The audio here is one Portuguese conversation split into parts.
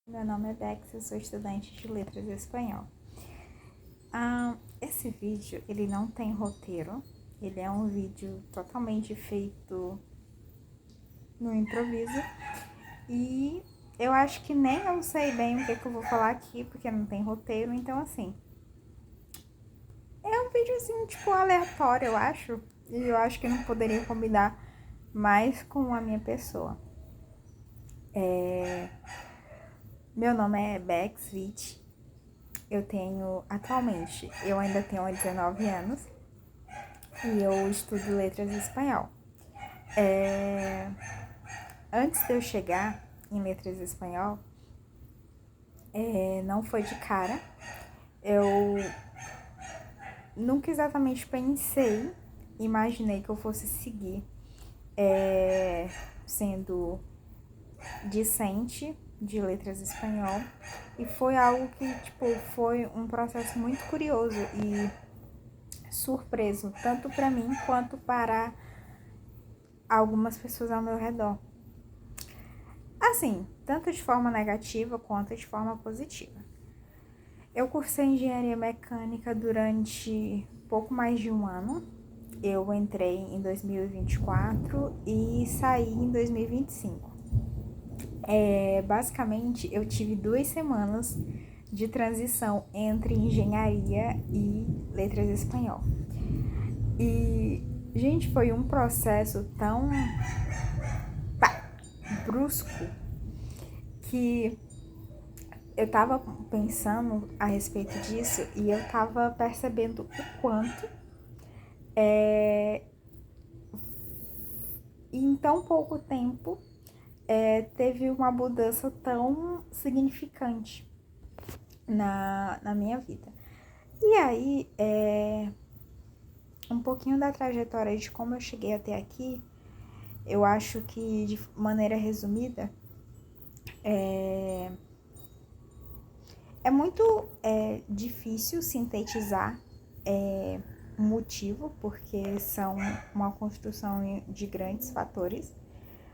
Meu nome é Bex, eu sou estudante de Letras em Espanhol. Esse vídeo, ele não tem roteiro, ele é um vídeo totalmente feito no improviso e eu acho que nem eu sei bem o que eu vou falar aqui, porque não tem roteiro, então assim, é um vídeo assim, tipo, aleatório, eu acho, e eu acho que não poderia combinar mais com a minha pessoa. Meu nome é Bex Witt. Atualmente, eu ainda tenho 19 anos e eu estudo letras em espanhol. Antes de eu chegar em letras em espanhol, não foi de cara. Eu nunca exatamente imaginei que eu fosse seguir sendo discente de letras em espanhol. E foi algo que, foi um processo muito curioso e surpreso, tanto para mim quanto para algumas pessoas ao meu redor. Assim, tanto de forma negativa quanto de forma positiva. Eu cursei engenharia mecânica durante pouco mais de um ano. Eu entrei em 2024 e saí em 2025. Basicamente, eu tive 2 semanas de transição entre engenharia e letras em espanhol. E, gente, foi um processo tão brusco que eu tava pensando a respeito disso e eu tava percebendo o quanto em tão pouco tempo teve uma mudança tão significante na minha vida. E aí, um pouquinho da trajetória de como eu cheguei até aqui, eu acho que de maneira resumida, é muito difícil sintetizar um motivo, porque são uma construção de grandes fatores,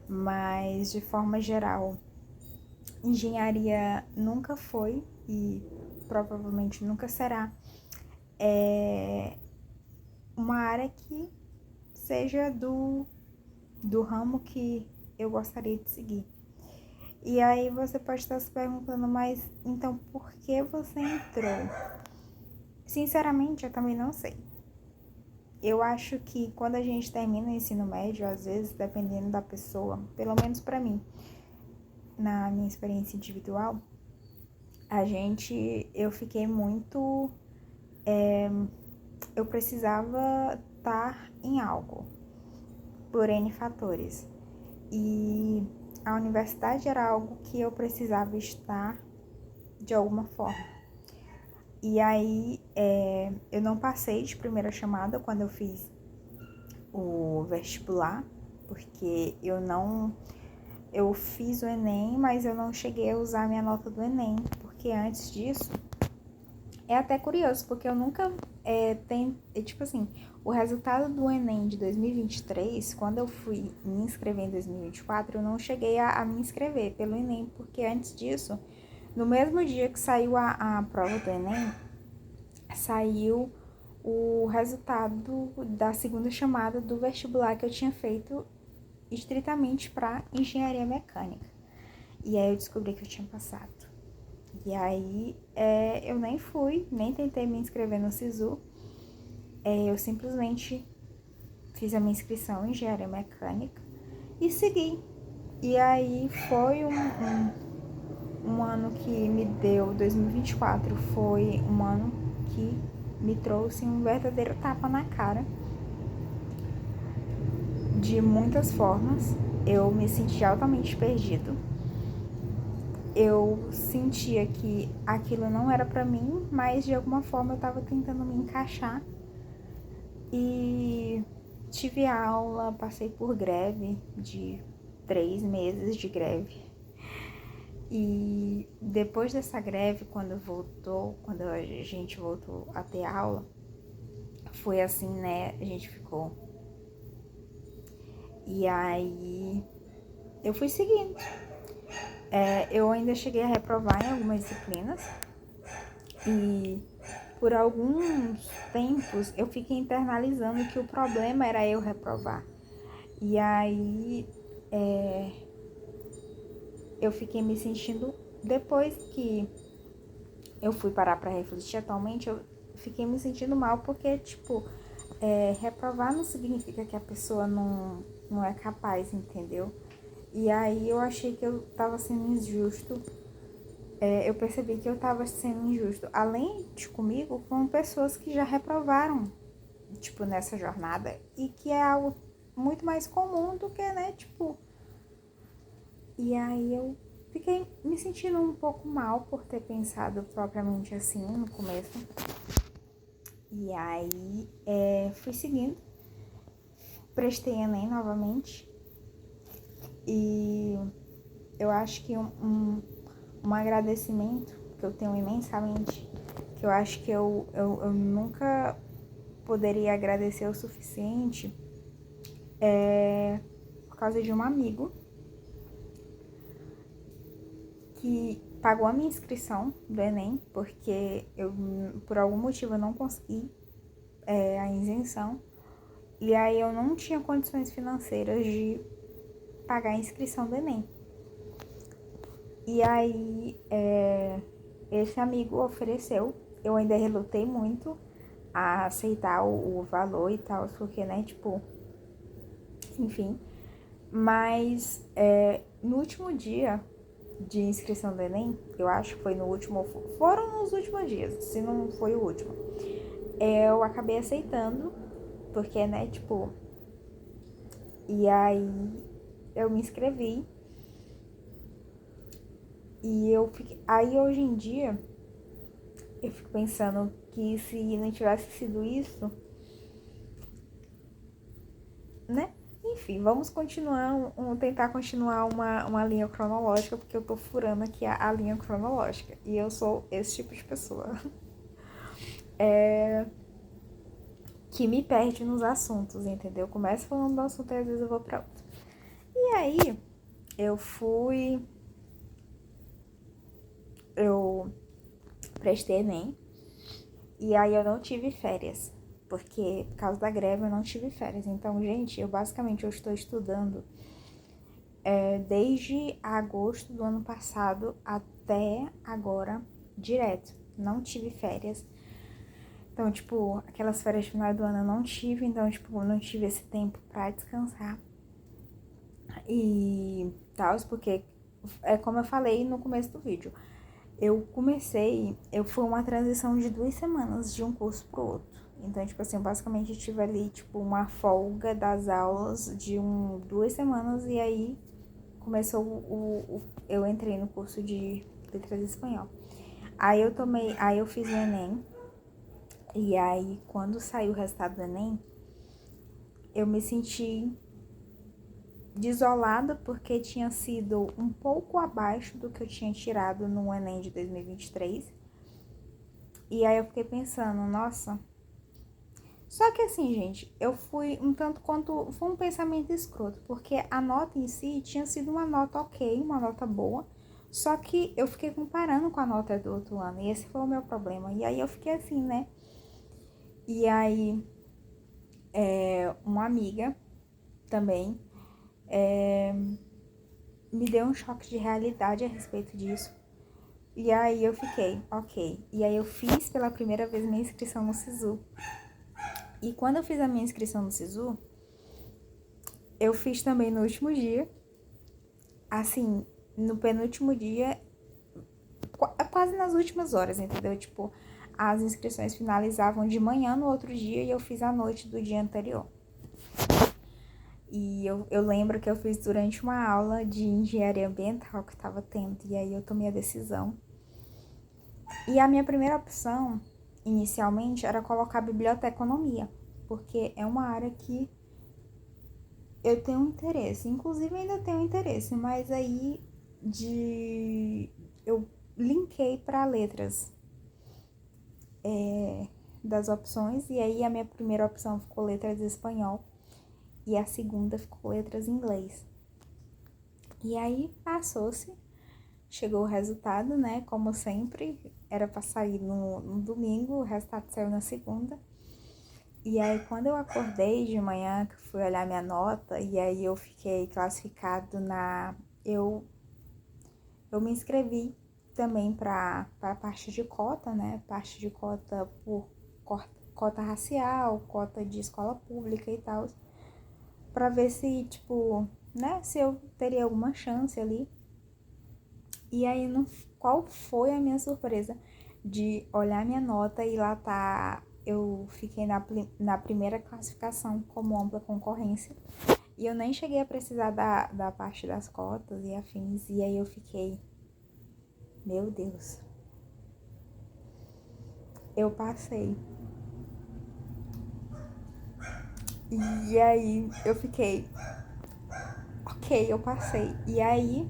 mas de forma geral, engenharia nunca foi e provavelmente nunca será uma área que seja do ramo que eu gostaria de seguir. E aí você pode estar se perguntando, mas então por que você entrou? Sinceramente, eu também não sei. Eu acho que quando a gente termina o ensino médio, às vezes, dependendo da pessoa, pelo menos para mim, na minha experiência individual, eu fiquei muito, eu precisava estar em algo, por N fatores. E a universidade era algo que eu precisava estar de alguma forma. E aí, eu não passei de primeira chamada quando eu fiz o vestibular, porque eu fiz o Enem, mas eu não cheguei a usar a minha nota do Enem, porque antes disso, é até curioso, porque eu nunca o resultado do Enem de 2023, quando eu fui me inscrever em 2024, eu não cheguei a me inscrever pelo Enem, porque antes disso, no mesmo dia que saiu a prova do Enem, saiu o resultado da segunda chamada do vestibular que eu tinha feito estritamente para engenharia mecânica. E aí eu descobri que eu tinha passado. E aí eu nem tentei me inscrever no SISU. Eu simplesmente fiz a minha inscrição em engenharia mecânica e segui. E aí foi um ano que me deu, 2024, foi um ano que me trouxe um verdadeiro tapa na cara de muitas formas. Eu me senti altamente perdido. Eu sentia que aquilo não era pra mim, mas de alguma forma eu tava tentando me encaixar. E tive aula, passei por greve de 3 meses de greve. E depois dessa greve, quando a gente voltou a ter aula, foi assim, né? A gente ficou. E aí eu fui seguindo. Eu ainda cheguei a reprovar em algumas disciplinas e por alguns tempos eu fiquei internalizando que o problema era eu reprovar. E aí eu fiquei me sentindo, depois que eu fui parar pra refletir atualmente, eu fiquei me sentindo mal porque, tipo, reprovar não significa que a pessoa não é capaz, entendeu? E aí eu achei que eu tava sendo injusto. Eu percebi que eu tava sendo injusto, além de comigo, com pessoas que já reprovaram, tipo, nessa jornada, e que é algo muito mais comum do que, né, tipo. E aí eu fiquei me sentindo um pouco mal por ter pensado propriamente assim no começo. E aí fui seguindo, prestei Enem novamente. E eu acho que um agradecimento que eu tenho imensamente, que eu acho que eu nunca poderia agradecer o suficiente, por causa de um amigo que pagou a minha inscrição do Enem, porque eu, por algum motivo, eu não consegui a isenção. E aí eu não tinha condições financeiras de pagar a inscrição do Enem. E aí esse amigo ofereceu, eu ainda relutei muito a aceitar o valor e tal, porque, né, tipo, enfim. Mas no último dia de inscrição do Enem, eu acho que foi no último, foram nos últimos dias, se não foi o último, eu acabei aceitando, porque, né, tipo, e aí eu me inscrevi e eu fiquei, aí hoje em dia eu fico pensando que se não tivesse sido isso, né? Enfim, vamos continuar, tentar continuar uma linha cronológica, porque eu tô furando aqui a linha cronológica. E eu sou esse tipo de pessoa. Que me perde nos assuntos, entendeu? Começo falando do assunto e às vezes eu vou pra outro. E aí, eu fui. Eu prestei Enem. E aí eu não tive férias. Porque por causa da greve eu não tive férias. Então, gente, eu estou estudando desde agosto do ano passado até agora, direto. Não tive férias. Então, tipo, aquelas férias de final do ano eu não tive. Então, tipo, eu não tive esse tempo pra descansar. E tal, porque é como eu falei no começo do vídeo. Eu fui uma transição de 2 semanas de um curso pro outro. Então, tipo assim, basicamente eu tive ali, tipo, uma folga das aulas de 2 semanas e aí começou eu entrei no curso de letras de espanhol. Aí eu fiz o Enem. E aí, quando saiu o resultado do Enem, eu me senti desolada porque tinha sido um pouco abaixo do que eu tinha tirado no Enem de 2023. E aí eu fiquei pensando, nossa. Só que assim, gente, eu fui um tanto quanto. Foi um pensamento escroto, porque a nota em si tinha sido uma nota ok, uma nota boa. Só que eu fiquei comparando com a nota do outro ano, e esse foi o meu problema. E aí eu fiquei assim, né? E aí, uma amiga também me deu um choque de realidade a respeito disso. E aí eu fiquei, ok. E aí eu fiz pela primeira vez minha inscrição no SISU. E quando eu fiz a minha inscrição no SISU, eu fiz também no último dia. Assim, no penúltimo dia, quase nas últimas horas, entendeu? Tipo, as inscrições finalizavam de manhã no outro dia e eu fiz à noite do dia anterior. E eu lembro que eu fiz durante uma aula de engenharia ambiental que estava tendo. E aí eu tomei a decisão. E a minha primeira opção, inicialmente, era colocar biblioteconomia. Porque é uma área que eu tenho interesse. Inclusive, ainda tenho interesse. Mas aí, eu linkei para letras das opções. E aí, a minha primeira opção ficou letras de espanhol. E a segunda ficou letras em inglês. E aí passou-se chegou o resultado, né? Como sempre, era pra sair no domingo, o resultado saiu na segunda. E aí, quando eu acordei de manhã, que fui olhar minha nota, e aí eu fiquei classificado na... Eu me inscrevi também para a parte de cota, né? Parte de cota por cota racial, cota de escola pública e tal, para ver se, tipo, né, se eu teria alguma chance ali. E aí, qual foi a minha surpresa de olhar minha nota e lá tá, eu fiquei na primeira classificação como ampla concorrência. E eu nem cheguei a precisar da parte das cotas e afins. E aí eu fiquei, meu Deus, eu passei. E aí eu fiquei, ok, eu passei. E aí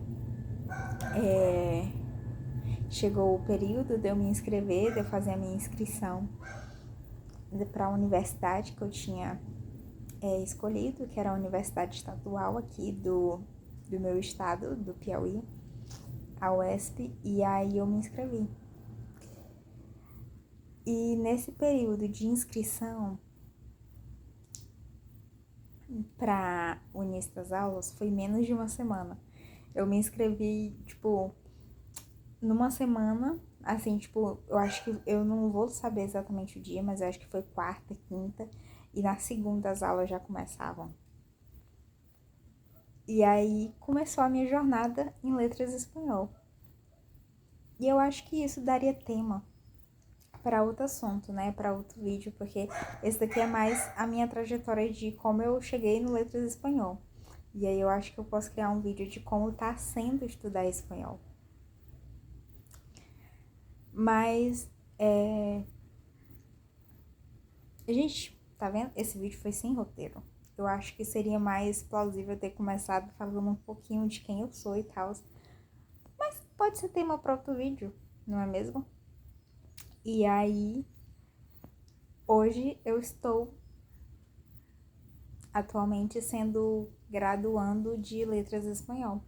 chegou o período de eu me inscrever, de eu fazer a minha inscrição para a universidade que eu tinha escolhido, que era a Universidade Estadual aqui do meu estado, do Piauí, a UESP, e aí eu me inscrevi. E nesse período de inscrição para o início das aulas foi menos de uma semana. Eu me inscrevi, tipo, numa semana, assim, tipo, eu acho que eu não vou saber exatamente o dia, mas eu acho que foi quarta, quinta, e na segunda as aulas já começavam. E aí começou a minha jornada em letras espanhol. E eu acho que isso daria tema para outro assunto, né? Para outro vídeo, porque esse daqui é mais a minha trajetória de como eu cheguei no letras espanhol. E aí eu acho que eu posso criar um vídeo de como tá sendo estudar espanhol. Mas, gente, tá vendo? Esse vídeo foi sem roteiro. Eu acho que seria mais plausível ter começado falando um pouquinho de quem eu sou e tal. Mas pode ser tema para outro vídeo, não é mesmo? E aí, hoje eu estou atualmente sendo graduando de letras espanhol.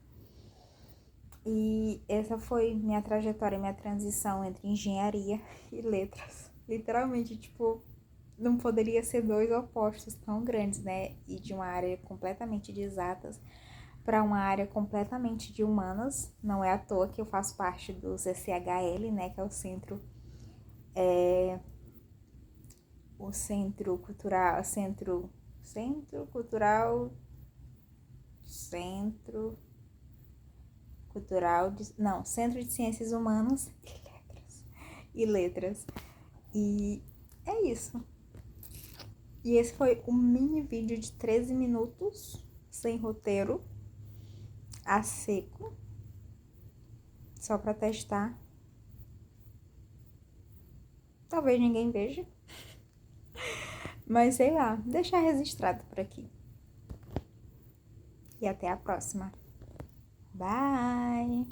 E essa foi minha trajetória, minha transição entre engenharia e letras. Literalmente, tipo, não poderia ser dois opostos tão grandes, né? E de uma área completamente de exatas para uma área completamente de humanas. Não é à toa que eu faço parte do CCHL, né? Que é o Centro Cultural, Centro Cultural, Centro Cultural, não, Centro de Ciências Humanas e Letras. E é isso. E esse foi um mini vídeo de 13 minutos, sem roteiro, a seco, só pra testar. Talvez ninguém veja, mas sei lá, deixar registrado por aqui. E até a próxima. Bye!